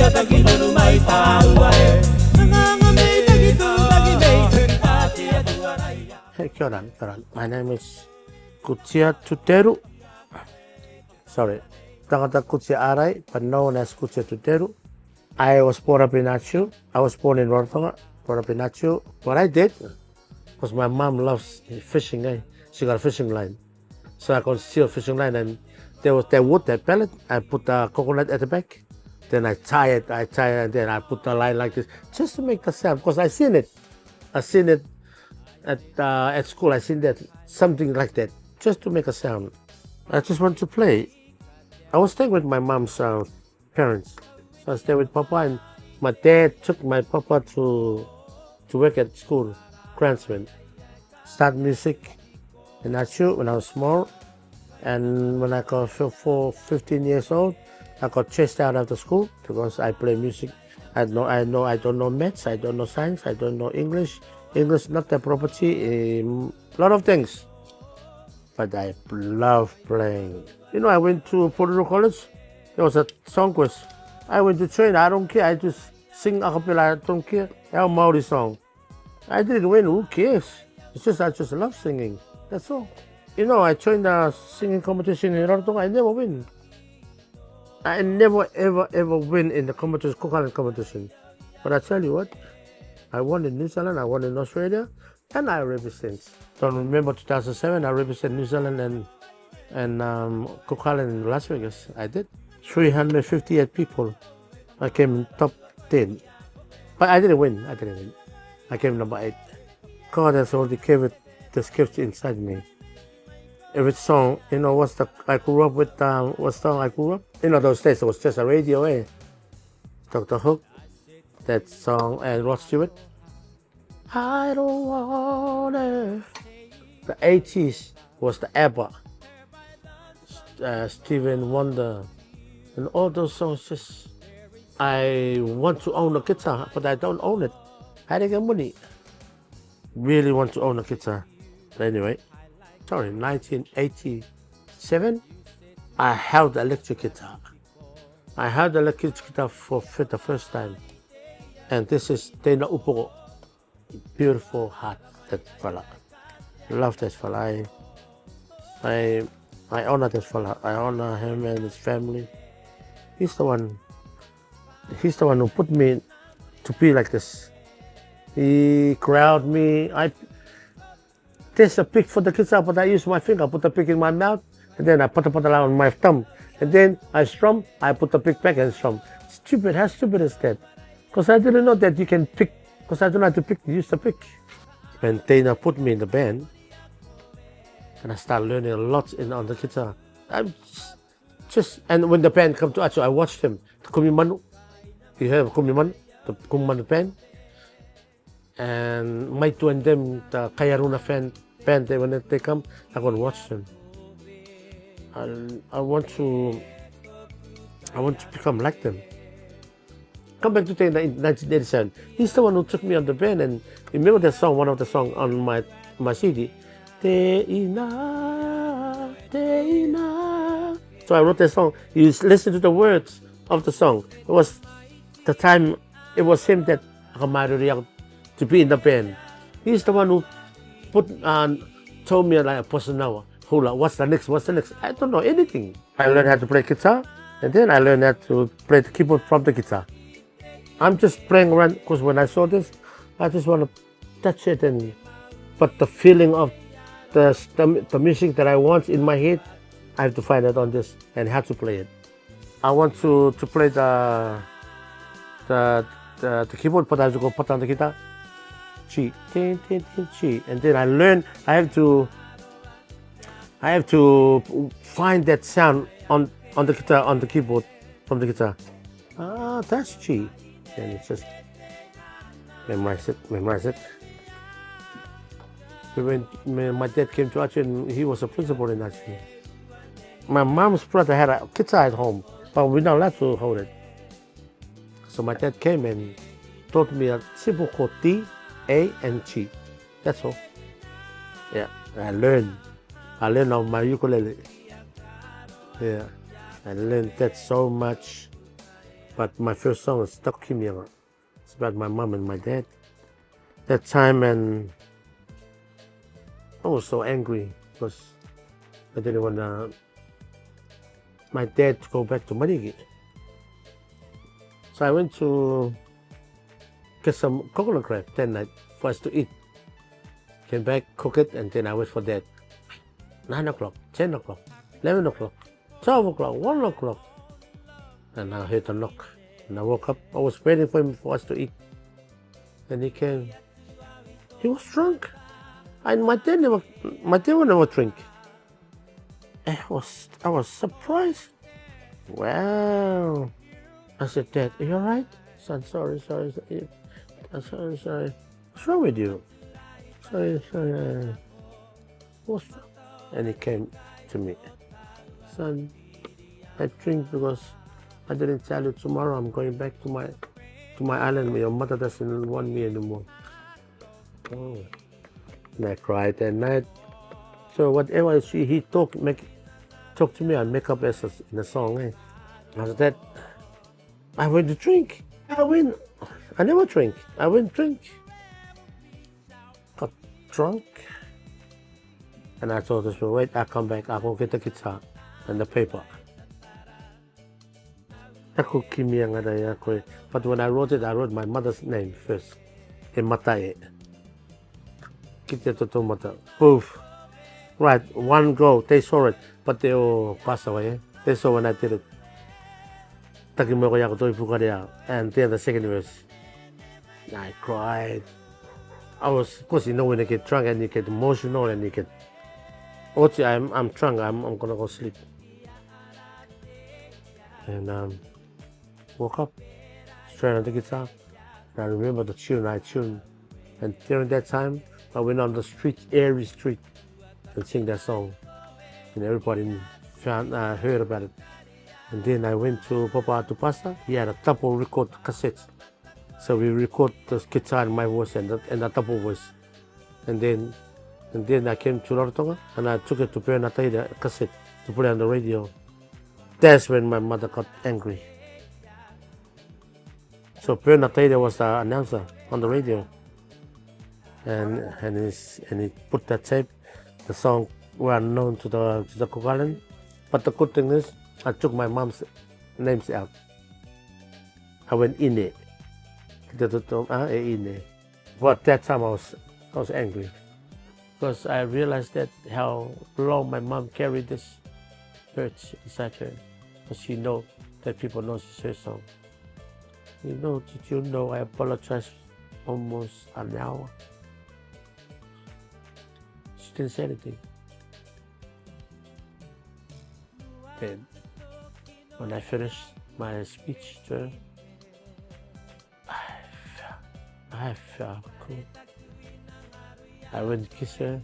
Hey, kia ora. My name is Kutia Tuteru. Sorry, tangata Kutia Arai, but known as Kutia Tuteru. I was born up in Achu. I was born in Rarotonga, brought up in Achu. What I did, because my mom loves fishing, she got a fishing line. So I could steal a fishing line, and there was that wood, that pellet. I put the coconut at the back. Then I tie it, and then I put the line like this, just to make the sound, because I seen it at school. I seen that, something like that, just to make a sound. I just want to play. I was staying with my mom's parents. So I stayed with Papa, and my dad took my Papa to work at school, Grantsman. Start music in Achu when I was small. And when I got 15 years old, I got chased out of the school because I play music. I don't know maths, I don't know science, I don't know English. English not their property, a lot of things. But I love playing. You know, I went to Polynesian College. There was a song quiz. I went to train, I don't care. I just sing a cappella, I don't care. Our Maori song. I didn't win, who cares? It's just I just love singing, that's all. You know, I joined a singing competition in Rarotonga, I never win. I never ever win in the competition, Kukalan competition. But I tell you what, I won in New Zealand, I won in Australia, and I represent. Don't remember 2007, I represent New Zealand and Kukalan in Las Vegas. I did. 358 people. I came in top 10. But I didn't win. I came number 8. God has already carried the script inside me. Every song, you know, I grew up with, what song I grew up? You know, those days it was just a radio, Dr. Hook, that song, and Rod Stewart. I don't want it. The 80s was the ABBA, Stevie Wonder, and all those songs. Just, I want to own a guitar, but I don't own it. I didn't get money. Really want to own a guitar. But anyway, sorry, 1987, I held the electric guitar. I held the electric guitar for the first time. And this is Tena Upo. Beautiful heart, that fella. Love that fella. I honor that fella. I honor him and his family. He's the one who put me to be like this. He growled me. There's a pick for the guitar, but I use my finger, put the pick in my mouth, and then I put the line on my thumb. And then I strum, I put the pick back and strum. Stupid, how stupid is that? Because I didn't know that you can pick, because I don't know how to pick, use the pick. When Dana put me in the band, and I started learning a lot on the guitar. And when the band come to Achu, I watched him. The Kumimanu, you heard of Kumimanu, the Kumimanu band? And Maitu and them, the Kayaruna band, when they come, I go and watch them. I want to become like them. Come back to in 1987. He's the one who took me on the band, and remember that song, one of the songs on my CD. Te ina, te ina. So I wrote that song. You listen to the words of the song. It was the time. It was him that to be in the band. He's the one who told me like a person now, hula, what's the next? I don't know anything. I learned how to play guitar, and then I learned how to play the keyboard from the guitar. I'm just playing around because when I saw this, I just want to touch it, but the feeling of the music that I want in my head, I have to find it on this and how to play it. I want to play the keyboard, but I have to go put on the guitar. Chi, tin, tin, tin, chi. And then I learn, I have to find that sound on the guitar, on the keyboard from the guitar. Ah, that's chi. And it's just memorize it. When my dad came to Achu, and he was a principal in Achu. My mom's brother had a guitar at home, but we're not allowed to hold it. So my dad came and taught me a simple chord D, A, and G. That's all. Yeah, I learned on my ukulele. Yeah, I learned that so much. But my first song is Taku Kimianga. It's about my mom and my dad. That time, and I was so angry because I didn't want my dad to go back to Marigi. So I went to get some coconut crab that night for us to eat. Came back, cook it, and then I wait for Dad. 9 o'clock, 10 o'clock, 11 o'clock, 12 o'clock, 1 o'clock. And I heard a knock. And I woke up. I was waiting for him for us to eat. And he came. He was drunk. And my dad would never drink. I was surprised. Wow. I said, Dad, are you alright? Son, sorry. I'm sorry. What's wrong with you? Sorry. What's wrong? And he came to me. Son, I drink because I didn't tell you tomorrow I'm going back to my island. Your mother doesn't want me anymore. Oh. And I cried that night. So whatever he talk to me, I make up as in a song. Eh? After that, I went to drink. I never drink. I went drink. Got drunk. And I told this wait, I'll come back. I'll go get the guitar and the paper. Taku Kimianga. But when I wrote it, I wrote my mother's name first. Meitaki. Kutia Tuteru mother. Poof. Right, one go, they saw it, but they all passed away. Eh? They saw when I did it. And then the second verse, I cried. Of course, you know, when you get drunk and you get emotional and you get, I'm drunk, I'm gonna go sleep. And woke up, straight on the guitar. And I remember the tune I tuned. And during that time, I went on the street, airy street, and sing that song. And everybody heard about it. And then I went to Papa to Pasta. He had a double record cassette. So we record the guitar and my voice and the double voice. And then I came to Rarotonga and I took it to Meitaki, the cassette, to put it on the radio. That's when my mother got angry. So Meitaki was the announcer on the radio. And he put that tape. The song were known to the Cook Island. But the good thing is, I took my mom's names out. I went in it. But that time I was angry. Because I realized that how long my mom carried this hurt inside her. Because she know that people know she's her song. Did you know I apologized almost an hour? She didn't say anything. Then, when I finished my speech to her, I felt cool. I went to kiss her.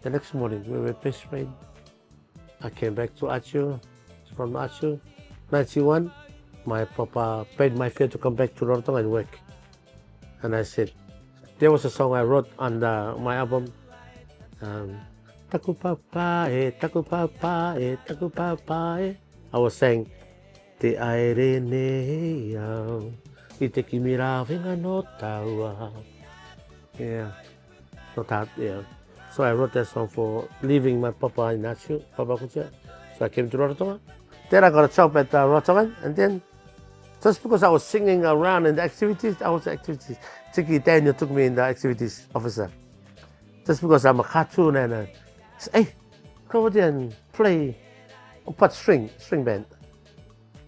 The next morning, we were best friends. I came back to Achu, from Achu. 91, my papa paid my fare to come back to Rarotonga and work. And I said, there was a song I wrote on my album, Taku Papa, Taku Papa, Taku Papa. I was saying, Te aere nei au, I te kimira whenga no taua. Yeah. So I wrote that song for leaving my papa in Achu, Papa Kutia. So I came to Rarotonga. Then I got a job at Rarotonga, and then just because I was singing around in the activities, Tiki Daniel took me in the activities officer. Just because I'm a cartoon and said, hey, go over there and play string band.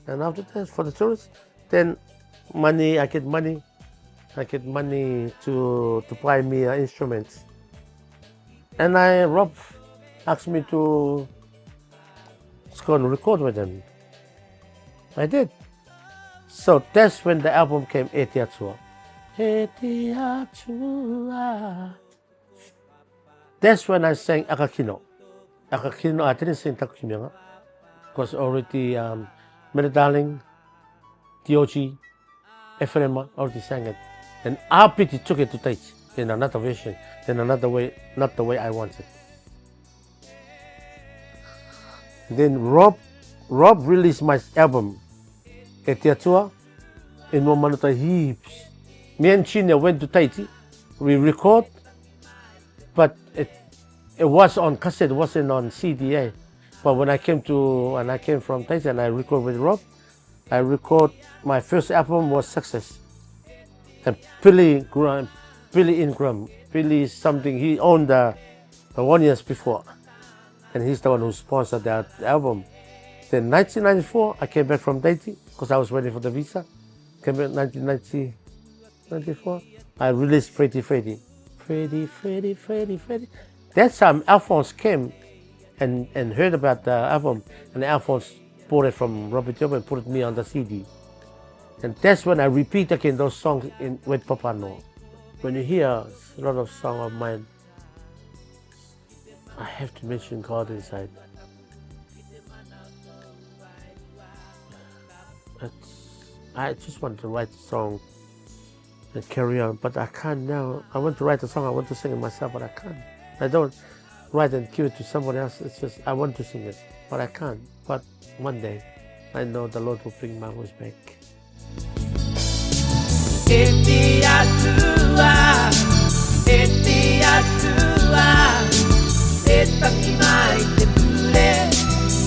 And after that, for the tourists, then I get money to buy me instruments. And Rob asked me to go and record with them. I did. So that's when the album came, Etiatua. Etiatua. That's when I sang Akakino. I didn't sing Taku Kimianga because already Mary Darling, Dioji, Efrema already sang it. And Apiti took it to Tate in another version, in another way, not the way I wanted. Then Rob released my album, Etiatua, in Momanota heaps. Me and China went to Tahiti. We record, but it was on cassette. It wasn't on CDA. But when I came from Tahiti and I record with Rob, I record my first album was Success. And Billy Ingram. Billy is something he owned the 1 year before, and he's the one who sponsored that album. Then 1994, I came back from Tahiti because I was waiting for the visa. Came back 1994. I released Freddy. That's time Alphonse came and heard about the album, and Alphonse bought it from Robert Job and put me on the CD. And that's when I repeat again those songs with Papa No. When you hear a lot of songs of mine, I have to mention God inside. I just want to write a song and carry on, but I can't now. I want to write a song, I want to sing it myself, but I can't. I don't write and give it to somebody else. It's just, I want to sing it, but I can't. But one day, I know the Lord will bring my voice back.